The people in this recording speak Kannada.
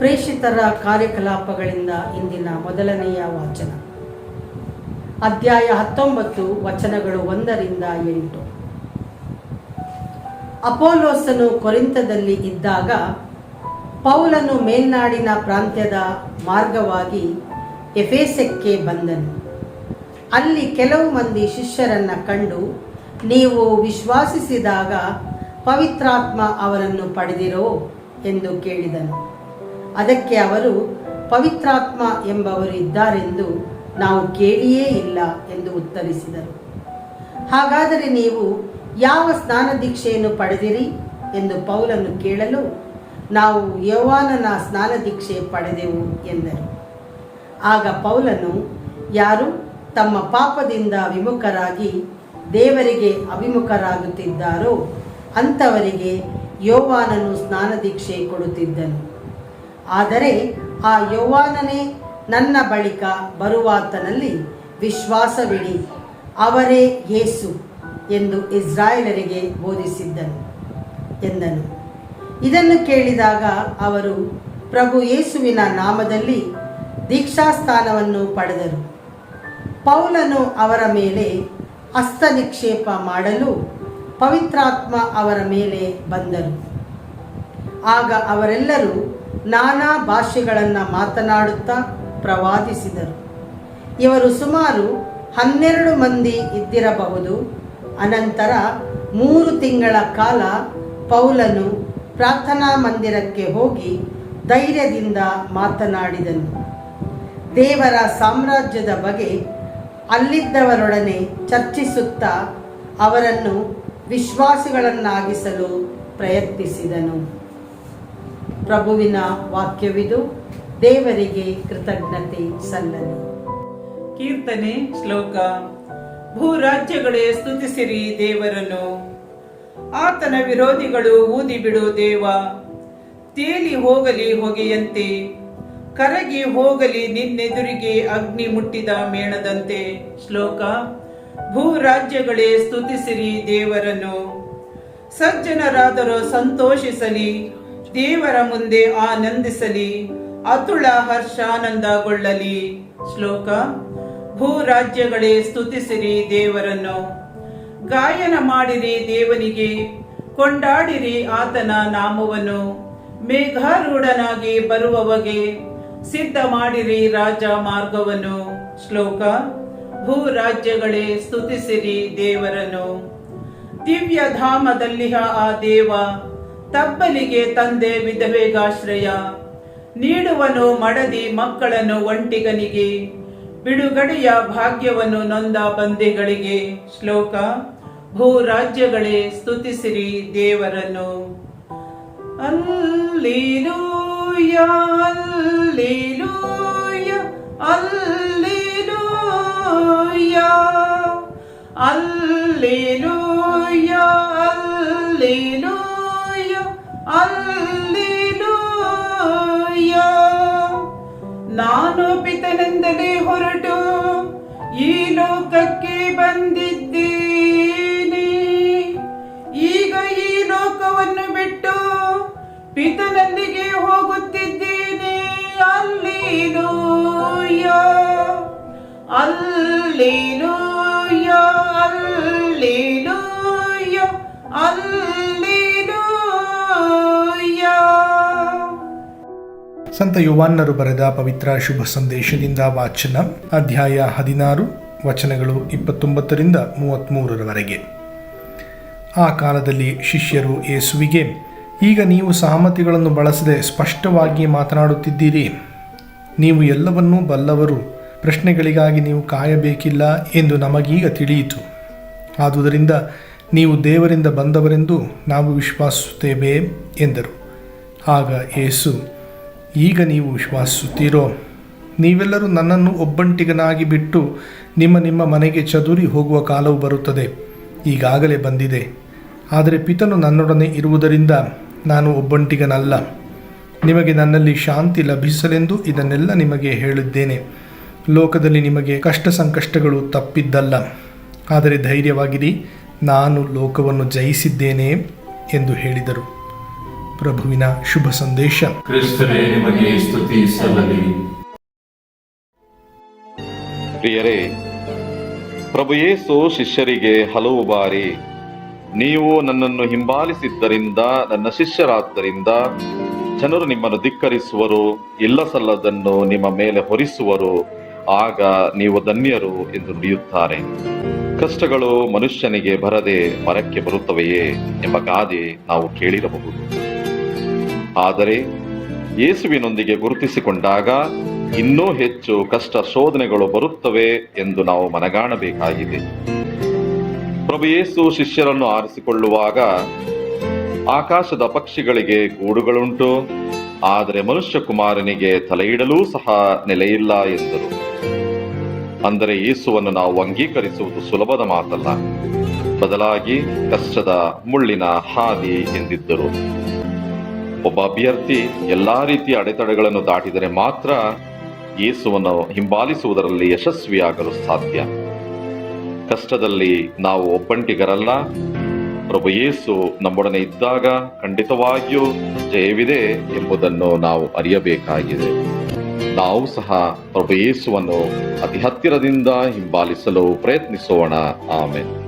ಪ್ರೇಷಿತರ ಕಾರ್ಯಕಲಾಪಗಳಿಂದ ಇಂದಿನ ಮೊದಲನೆಯ ವಾಚನ. ಅಧ್ಯಾಯ 19 ವಚನಗಳು 1-8. ಅಪೋಲೋಸನು ಕೊರಿಂಥದಲ್ಲಿ ಇದ್ದಾಗ ಪೌಲನು ಮೇಲ್ನಾಡಿನ ಪ್ರಾಂತ್ಯದ ಮಾರ್ಗವಾಗಿ ಎಫೆಸಕ್ಕೆ ಬಂದನು. ಅಲ್ಲಿ ಕೆಲವು ಮಂದಿ ಶಿಷ್ಯರನ್ನು ಕಂಡು, ನೀವು ವಿಶ್ವಾಸಿಸಿದಾಗ ಪವಿತ್ರಾತ್ಮ ಅವರನ್ನು ಪಡೆದಿರೋ ಎಂದು ಕೇಳಿದನು. ಅದಕ್ಕೆ ಅವರು, ಪವಿತ್ರಾತ್ಮ ಎಂಬವರು ಇದ್ದಾರೆಂದು ನಾವು ಕೇಳಿಯೇ ಇಲ್ಲ ಎಂದು ಉತ್ತರಿಸಿದರು. ಹಾಗಾದರೆ ನೀವು ಯಾವ ಸ್ನಾನ ದೀಕ್ಷೆಯನ್ನು ಪಡೆದಿರಿ ಎಂದು ಪೌಲನು ಕೇಳಲು, ನಾವು ಯೋವಾನನ ಸ್ನಾನ ದೀಕ್ಷೆ ಪಡೆದೆವು ಎಂದರು. ಆಗ ಪೌಲನು, ಯಾರು ತಮ್ಮ ಪಾಪದಿಂದ ವಿಮುಖರಾಗಿ ದೇವರಿಗೆ ಅಭಿಮುಖರಾಗುತ್ತಿದ್ದಾರೋ ಅಂಥವರಿಗೆ ಯೋವಾನನು ಸ್ನಾನ ದೀಕ್ಷೆ ಕೊಡುತ್ತಿದ್ದನು. ಆದರೆ ಆ ಯೋವಾನನೇ ನನ್ನ ಬಳಿಕ ಬರುವಾತನಲ್ಲಿ ವಿಶ್ವಾಸವಿಡಿ, ಅವರೇ ಯೇಸು ಎಂದು ಇಸ್ರಾಯೇಲರಿಗೆ ಬೋಧಿಸಿದ್ದನು ಎಂದನು. ಇದನ್ನು ಕೇಳಿದಾಗ ಅವರು ಪ್ರಭು ಯೇಸುವಿನ ನಾಮದಲ್ಲಿ ದೀಕ್ಷಾಸ್ಥಾನವನ್ನು ಪಡೆದರು. ಪೌಲನು ಅವರ ಮೇಲೆ ಹಸ್ತನಿಕ್ಷೇಪ ಮಾಡಲು ಪವಿತ್ರಾತ್ಮ ಅವರ ಮೇಲೆ ಬಂದರು. ಆಗ ಅವರೆಲ್ಲರೂ ನಾನಾ ಭಾಷೆಗಳನ್ನು ಮಾತನಾಡುತ್ತಾ ಪ್ರವಾದಿಸಿದರು. ಇವರು ಸುಮಾರು 12 ಮಂದಿ ಇದ್ದಿರಬಹುದು. ಅನಂತರ 3 ತಿಂಗಳ ಕಾಲ ಪೌಲನು ಪ್ರಾರ್ಥನಾ ಮಂದಿರಕ್ಕೆ ಹೋಗಿ ಧೈರ್ಯದಿಂದ ಮಾತನಾಡಿದನು. ದೇವರ ಸಾಮ್ರಾಜ್ಯದ ಬಗ್ಗೆ ಅಲ್ಲಿದ್ದವರೊಡನೆ ಚರ್ಚಿಸುತ್ತಾ ಅವರನ್ನು ವಿಶ್ವಾಸಿಗಳನ್ನಾಗಿಸಲು ಪ್ರಯತ್ನಿಸಿದನು. ಪ್ರಭುವಿನ ವಾಕ್ಯವಿದು. ದೇವರಿಗೆ ಕೃತಜ್ಞತೆ ಸಲ್ಲಲಿ. ಕೀರ್ತನೆ ಶ್ಲೋಕ. ಭೂರಾಜ್ಯಗಳೇ ಸ್ತುತಿಸಿರಿ ದೇವರನ್ನು, ಆತನ ವಿರೋಧಿಗಳು ಊದಿಬಿಡು ದೇವ. ತೇಲಿ ಹೋಗಲಿ ಹೊಗೆಯಂತೆ, ಕರಗಿ ಹೋಗಲಿ ನಿನ್ನೆದುರಿಗೆ ಅಗ್ನಿ ಮುಟ್ಟಿದ ಮೇಣದಂತೆ. ಶ್ಲೋಕ. ಭೂರಾಜ್ಯಗಳೇ ಸ್ತುತಿಸಿರಿ ದೇವರನ್ನು, ಸಜ್ಜನರಾದರೂ ಸಂತೋಷಿಸಲಿ, ದೇವರ ಮುಂದೆ ಆನಂದಿಸಲಿ, ಅತುಳ ಹರ್ಷಾನಂದಗೊಳ್ಳಲಿ. ಶ್ಲೋಕ. ಭೂರಾಜ್ಯಗಳೇ ಸ್ತುತಿಸಿರಿ ದೇವರನ್ನು, ಗಾಯನ ಮಾಡಿರಿ ದೇವನಿಗೆ, ಕೊಂಡಾಡಿರಿ ಆತನ ನಾಮವನ್ನು. ಮೇಘಾರೂಢನಾಗಿ ಬರುವವಗೆ ಸಿದ್ಧ ಮಾಡಿರಿ ರಾಜ ಮಾರ್ಗವನ್ನು. ಶ್ಲೋಕ. ಭೂರಾಜ್ಯಗಳೇ ಸ್ತುತಿಸಿರಿ ದೇವರನ್ನು. ದಿವ್ಯ ಧಾಮದಲ್ಲಿಹ ಆ ದೇವ, ತಬ್ಬಲಿಗೆ ತಂದೆ ವಿಧವೆಗಾಶ್ರಯ. ನೀಡುವನು ಮಡದಿ ಮಕ್ಕಳನ್ನು ಒಂಟಿಗನಿಗೆ, ಬಿಡುಗಡೆಯ ಭಾಗ್ಯವನ್ನು ನೊಂದ ಬಂದೆಗಳಿಗೆ. ಶ್ಲೋಕ. ಭೂರಾಜ್ಯಗಳೇ ಸ್ತುತಿಸಿರಿ ದೇವರನ್ನು. Alleluia alleluia alleluia alleluia alleluia alleluia. ನಾನು ಪಿತನಿಂದಲೇ ಹೊರಟು ಈ ಲೋಕಕ್ಕೆ ಬಂದಿದ್ದೇನೆ. ಈಗ ಈ ಲೋಕವನ್ನು ಬಿಟ್ಟು ಪಿತನಲ್ಲಿಗೆ ಹೋಗುತ್ತಿದ್ದೇನೆ. Alleluia alleluia alleluia alleluia. ಸಂತ ಯೋವಾನ್ನರು ಬರೆದ ಪವಿತ್ರ ಶುಭ ಸಂದೇಶದಿಂದ ವಾಚನ. ಅಧ್ಯಾಯ 16 ವಚನಗಳು 29-33. ಆ ಕಾಲದಲ್ಲಿ ಶಿಷ್ಯರು ಯೇಸುವಿಗೆ, ಈಗ ನೀವು ಸಹಮತಿಗಳನ್ನು ಬಳಸದೆ ಸ್ಪಷ್ಟವಾಗಿ ಮಾತನಾಡುತ್ತಿದ್ದೀರಿ. ನೀವು ಎಲ್ಲವನ್ನೂ ಬಲ್ಲವರು, ಪ್ರಶ್ನೆಗಳಿಗಾಗಿ ನೀವು ಕಾಯಬೇಕಿಲ್ಲ ಎಂದು ನಮಗೀಗ ತಿಳಿಯಿತು. ಆದುದರಿಂದ ನೀವು ದೇವರಿಂದ ಬಂದವರೆಂದು ನಾವು ವಿಶ್ವಾಸಿಸುತ್ತೇವೆ ಎಂದರು. ಆಗ ಯೇಸು, ಈಗ ನೀವು ವಿಶ್ವಾಸಿಸುತ್ತೀರೋ? ನೀವೆಲ್ಲರೂ ನನ್ನನ್ನು ಒಬ್ಬಂಟಿಗನಾಗಿ ಬಿಟ್ಟು ನಿಮ್ಮ ನಿಮ್ಮ ಮನೆಗೆ ಚದುರಿ ಹೋಗುವ ಕಾಲವು ಬರುತ್ತದೆ, ಈಗಾಗಲೇ ಬಂದಿದೆ. ಆದರೆ ಪಿತನು ನನ್ನೊಡನೆ ಇರುವುದರಿಂದ ನಾನು ಒಬ್ಬಂಟಿಗನಲ್ಲ. ನಿಮಗೆ ನನ್ನಲ್ಲಿ ಶಾಂತಿ ಲಭಿಸಲೆಂದು ಇದನ್ನೆಲ್ಲ ನಿಮಗೆ ಹೇಳಿದ್ದೇನೆ. ಲೋಕದಲ್ಲಿ ನಿಮಗೆ ಕಷ್ಟ ಸಂಕಷ್ಟಗಳು ತಪ್ಪಿದ್ದಲ್ಲ, ಆದರೆ ಧೈರ್ಯವಾಗಿರಿ, ನಾನು ಲೋಕವನ್ನು ಜಯಿಸಿದ್ದೇನೆ ಎಂದು ಹೇಳಿದರು. ಪ್ರಭುವಿನ ಶುಭ ಸಂದೇಶ. ಕ್ರಿಸ್ತರೇ, ನಿಮಗೆ ಸ್ತುತಿ ಸಲ್ಲಲಿ. ಪ್ರಿಯರೇ, ಪ್ರಭು ಯೇಸು ಶಿಷ್ಯರಿಗೆ ಹಲವು ಬಾರಿ, ನೀವು ನನ್ನನ್ನು ಹಿಂಬಾಲಿಸಿದ್ದರಿಂದ, ನನ್ನ ಶಿಷ್ಯರಾದ್ದರಿಂದ ಜನರು ನಿಮ್ಮನ್ನು ಧಿಕ್ಕರಿಸುವರು, ಇಲ್ಲ ಸಲ್ಲದನ್ನು ನಿಮ್ಮ ಮೇಲೆ ಹೊರಿಸುವರು, ಆಗ ನೀವು ಧನ್ಯರು ಎಂದು ನುಡಿಯುತ್ತಾರೆ. ಕಷ್ಟಗಳು ಮನುಷ್ಯನಿಗೆ ಬರದೆ ಮರಕ್ಕೆ ಬರುತ್ತವೆಯೇ ಎಂಬ ಗಾದೆ ನಾವು ಕೇಳಿರಬಹುದು. ಆದರೆ ಯೇಸುವಿನೊಂದಿಗೆ ಗುರುತಿಸಿಕೊಂಡಾಗ ಇನ್ನೂ ಹೆಚ್ಚು ಕಷ್ಟ ಶೋಧನೆಗಳು ಬರುತ್ತವೆ ಎಂದು ನಾವು ಮನಗಾಣಬೇಕಾಗಿದೆ. ಪ್ರಭು ಯೇಸು ಶಿಷ್ಯರನ್ನು ಆರಿಸಿಕೊಳ್ಳುವಾಗ, ಆಕಾಶದ ಪಕ್ಷಿಗಳಿಗೆ ಗೂಡುಗಳುಂಟು, ಆದರೆ ಮನುಷ್ಯ ಕುಮಾರನಿಗೆ ತಲೆಯಿಡಲೂ ಸಹ ನೆಲೆಯಿಲ್ಲ ಎಂದರು. ಅಂದರೆ ಯೇಸುವನ್ನು ನಾವು ಅಂಗೀಕರಿಸುವುದು ಸುಲಭದ ಮಾತಲ್ಲ, ಬದಲಾಗಿ ಕಷ್ಟದ ಮುಳ್ಳಿನ ಹಾದಿ ಎಂದಿದ್ದರು. ಒಬ್ಬ ಅಭ್ಯರ್ಥಿ ಎಲ್ಲಾ ರೀತಿಯ ಅಡೆತಡೆಗಳನ್ನು ದಾಟಿದರೆ ಮಾತ್ರ ಯೇಸುವನ್ನು ಹಿಂಬಾಲಿಸುವುದರಲ್ಲಿ ಯಶಸ್ವಿಯಾಗಲು ಸಾಧ್ಯ. ಕಷ್ಟದಲ್ಲಿ ನಾವು ಒಬ್ಬಂಟಿಗರಲ್ಲ. ಪ್ರಭು ಯೇಸು ನಮ್ಮೊಡನೆ ಇದ್ದಾಗ ಖಂಡಿತವಾಗಿಯೂ ಜಯವಿದೆ ಎಂಬುದನ್ನು ನಾವು ಅರಿಯಬೇಕಾಗಿದೆ. ನಾವು ಸಹ ಪ್ರಭು ಯೇಸುವನ್ನು ಅತಿ ಹತ್ತಿರದಿಂದ ಹಿಂಬಾಲಿಸಲು ಪ್ರಯತ್ನಿಸೋಣ. ಆಮೆನ್.